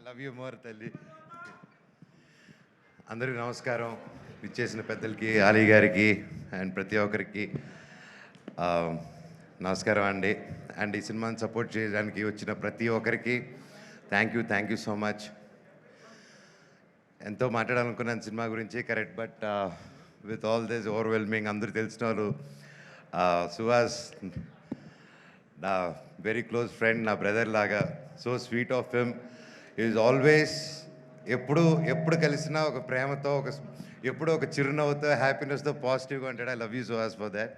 Love you more తల్లి. అందరికీ నమస్కారం. ఇచ్చేసిన పెద్దలకి, ఆలీ గారికి అండ్ ప్రతి ఒక్కరికి ఆ, నమస్కారం అండి. అండ్ ఈ సినిమాని సపోర్ట్ చేయడానికి వచ్చిన ప్రతి ఒక్కరికి థ్యాంక్ యూ సో మచ్. ఎంతో మాట్లాడాలనుకున్నాను సినిమా గురించి, correct. But with all this overwhelming, అందరూ తెలిసిన వాళ్ళు, సుహాస్ నా వెరీ క్లోజ్ ఫ్రెండ్, నా బ్రదర్ లాగా, so sweet of him. Is always ఎప్పుడు కలిసినా ఒక ప్రేమతో, ఎప్పుడు ఒక చిరునవ్వుతో, హ్యాపీనెస్తో, పాజిటివ్గా ఉంటాడు. I love you Suhas for that.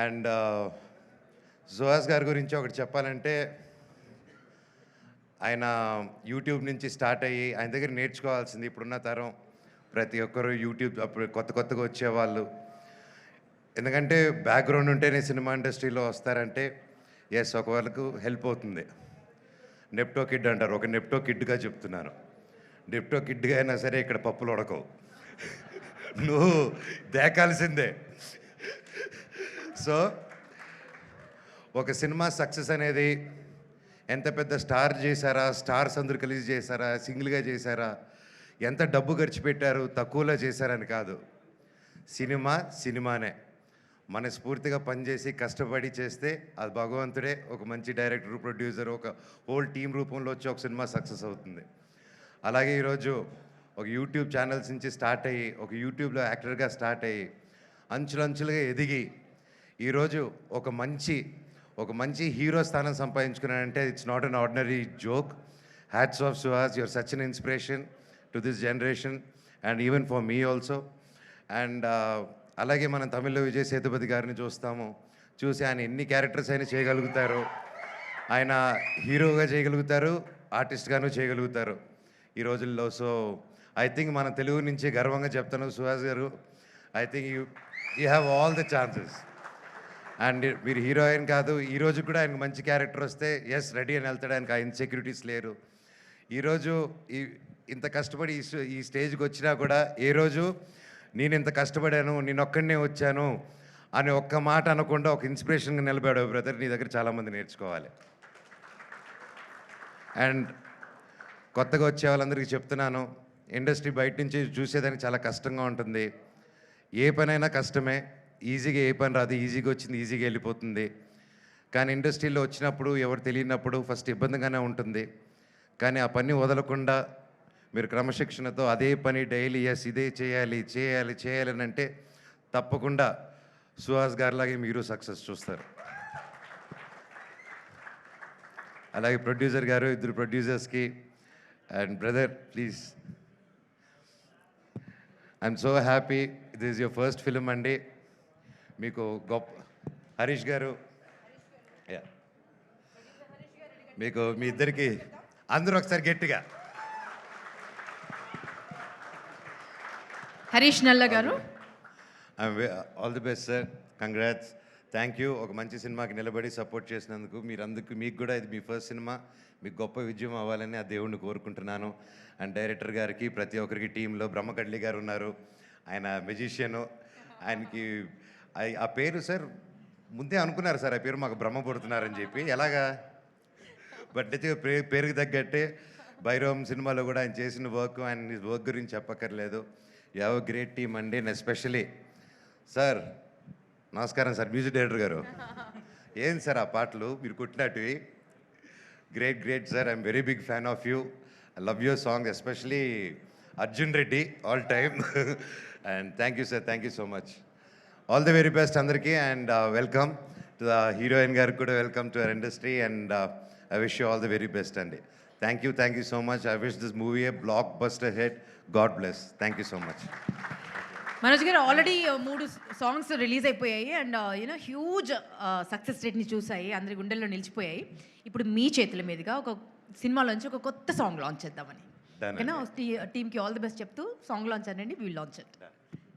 And Suhas గారి గురించి ఒకటి చెప్పాలంటే, ఆయన యూట్యూబ్ నుంచి స్టార్ట్ అయ్యి ఆయన దగ్గర నేర్చుకోవాల్సింది ఇప్పుడున్న తరం ప్రతి ఒక్కరు యూట్యూబ్ అప్పుడు కొత్తగా వచ్చేవాళ్ళు. ఎందుకంటే బ్యాక్గ్రౌండ్ ఉంటేనే సినిమా ఇండస్ట్రీలో వస్తారంటే ఎస్, ఒక వాళ్ళకు హెల్ప్ అవుతుంది. నెప్టో కిడ్ అంటారు, ఒక నెప్టో కిడ్గా చెప్తున్నాను. నెప్టో కిడ్గా అయినా సరే ఇక్కడ పప్పులు ఉడకవు, నువ్వు దేకాల్సిందే. సో ఒక సినిమా సక్సెస్ అనేది ఎంత పెద్ద స్టార్ చేశారా, స్టార్స్ అందరూ కలిసి చేశారా, సింగిల్గా చేశారా, ఎంత డబ్బు ఖర్చు పెట్టారు, తక్కువలో చేశారని కాదు. సినిమానే మనస్ఫూర్తిగా పనిచేసి కష్టపడి చేస్తే అది భగవంతుడే ఒక మంచి డైరెక్టర్, ప్రొడ్యూసర్, ఒక హోల్ టీం రూపంలో వచ్చి ఒక సినిమా సక్సెస్ అవుతుంది. అలాగే ఈరోజు ఒక యూట్యూబ్ ఛానల్స్ నుంచి స్టార్ట్ అయ్యి, ఒక యూట్యూబ్లో యాక్టర్గా స్టార్ట్ అయ్యి, అంచులంచులుగా ఎదిగి ఈరోజు ఒక మంచి హీరో స్థానం సంపాదించుకున్నానంటే it's not an ordinary joke. Hats off Suhas, your such an inspiration to this generation and even for me also. And అలాగే మనం తమిళ్లో విజయ్ సేతుపతి గారిని చూసి ఆయన ఎన్ని క్యారెక్టర్స్ అయినా చేయగలుగుతారు. ఆయన హీరోగా చేయగలుగుతారు, ఆర్టిస్ట్గాను చేయగలుగుతారు ఈ రోజుల్లో. సో ఐ థింక్ మన తెలుగు నుంచి గర్వంగా చెప్తాను, సుహాస్ గారు, I think you have all the chances. And మీరు హీరోయిన్ కాదు, ఈరోజు కూడా ఆయనకు మంచి క్యారెక్టర్ వస్తే ఎస్ రెడీ అని వెళ్తాడు. ఆయనకు ఆ ఇన్సెక్యూరిటీస్ లేరు. ఈరోజు ఇంత కష్టపడి ఈ స్టేజ్కి వచ్చినా కూడా ఏ రోజు నేను ఇంత కష్టపడాను, నేను ఒక్కడనే వచ్చాను అని ఒక్క మాట అనకుండా ఒక ఇన్స్పిరేషన్గా నిలబడావు బ్రదర్. నీ దగ్గర చాలామంది నేర్చుకోవాలి. అండ్ కొత్తగా వచ్చే వాళ్ళందరికీ చెప్తున్నాను, ఇండస్ట్రీ బయట నుంచి చూసేదానికి చాలా కష్టంగా ఉంటుంది. ఏ పనైనా కష్టమే, ఈజీగా ఏ పని రాదు, ఈజీగా వచ్చింది ఈజీగా వెళ్ళిపోతుంది. కానీ ఇండస్ట్రీలో వచ్చినప్పుడు ఎవరు తెలియనప్పుడు ఫస్ట్ ఇబ్బందిగానే ఉంటుంది. కానీ ఆ పని వదలకుండా మీరు క్రమశిక్షణతో అదే పని డైలీ ఎస్ ఇదే చేయాలి అని అంటే తప్పకుండా సుహాస్ గారిలాగే మీరు సక్సెస్ చూస్తారు. అలాగే ప్రొడ్యూసర్ గారు, ఇద్దరు ప్రొడ్యూసర్స్కి and brother please, I'm so happy. This is your first film అండి. మీకు గొప్ప హరీష్ గారు, మీకు మీ ఇద్దరికి అందరూ ఒకసారి గట్టిగా హరీష్ నల్ల గారు, all the best sir, congrats, thank you. ఒక మంచి సినిమాకి నిలబడి సపోర్ట్ చేసినందుకు మీకు కూడా ఇది మీ ఫస్ట్ సినిమా, మీకు గొప్ప విజయం అవ్వాలని ఆ దేవుణ్ణి కోరుకుంటున్నాను. అండ్ డైరెక్టర్ గారికి, ప్రతి ఒక్కరికి టీంలో బ్రహ్మకడ్లి గారు ఉన్నారు, ఆయన మెజిషియను. ఆయనకి ఆ పేరు సార్ ముందే అనుకున్నారు సార్, ఆ పేరు మాకు బ్రహ్మ పుడుతున్నారని చెప్పి, ఎలాగా బట్ అయితే పేరుకి తగ్గట్టే భైరవం సినిమాలో కూడా ఆయన చేసిన ఆయన వర్క్ గురించి చెప్పక్కర్లేదు. You have a great team అండి. అండ్ ఎస్పెషలీ సార్, నమస్కారం సార్, మ్యూజిక్ డైరెక్టర్ గారు. ఏం సార్ ఆ పాటలు మీరు కొట్టినట్టువి, great sir. I'm very big fan of you. I love your song, especially Arjun Reddy all time. And thank you sir, thank you so much. All the very best అందరికీ. And welcome to the heroine గారికి కూడా, welcome to our industry. And I wish you all the very best అండి. Thank you so much. I wish this movie A block buster hit. God bless. Thank you so much. Manoj గారు, already 3 songs release అయిపోయాయి and huge success రేట్ని చూసాయి, అందరి గుండెల్లో నిలిచిపోయాయి. ఇప్పుడు మీ చేతుల మీదుగా ఒక సినిమాలోంచి ఒక కొత్త సాంగ్ లాంచ్ చేద్దామని, ఓకేనా? టీమ్కి ఆల్ ది బెస్ట్ చెప్తూ సాంగ్ లాంచ్ అనండి, వీల్ లాంచ్ ఇట్.